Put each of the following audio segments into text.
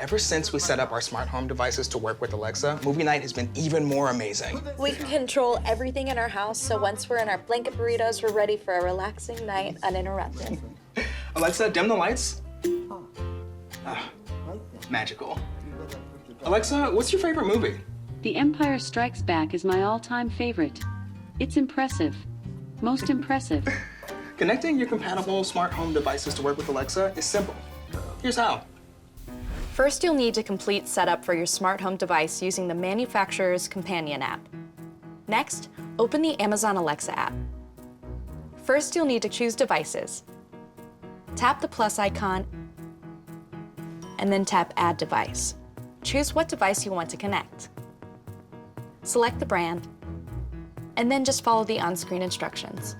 Ever since we set up our smart home devices to work with Alexa, movie night has been even more amazing. We can control everything in our house, so once we're in our blanket burritos, we're ready for a relaxing night uninterrupted. Alexa, dim the lights. Magical. Alexa, what's your favorite movie? The Empire Strikes Back is my all-time favorite. It's impressive. Most impressive. Connecting your compatible smart home devices to work with Alexa is simple. Here's how. First, you'll need to complete setup for your smart home device using the manufacturer's companion app. Next, open the Amazon Alexa app. First, you'll need to choose devices. Tap the plus icon, and then tap Add Device. Choose what device you want to connect. Select the brand, and then just follow the on-screen instructions.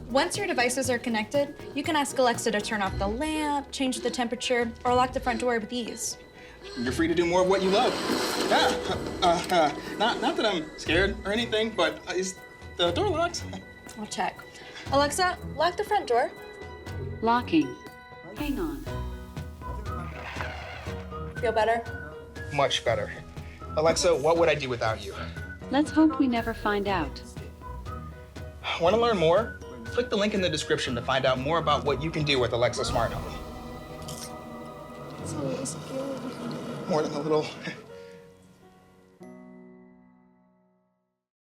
Once your devices are connected, you can ask Alexa to turn off the lamp, change the temperature, or lock the front door with ease. You're free to do more of what you love. Not that I'm scared or anything, but is the door locked? I'll check. Alexa, lock the front door. Locking. Hang on. Feel better? Much better. Alexa, what would I do without you? Let's hope we never find out. Want to learn more? Click the link in the description to find out more about what you can do with Alexa Smart Home. So scary. More than a little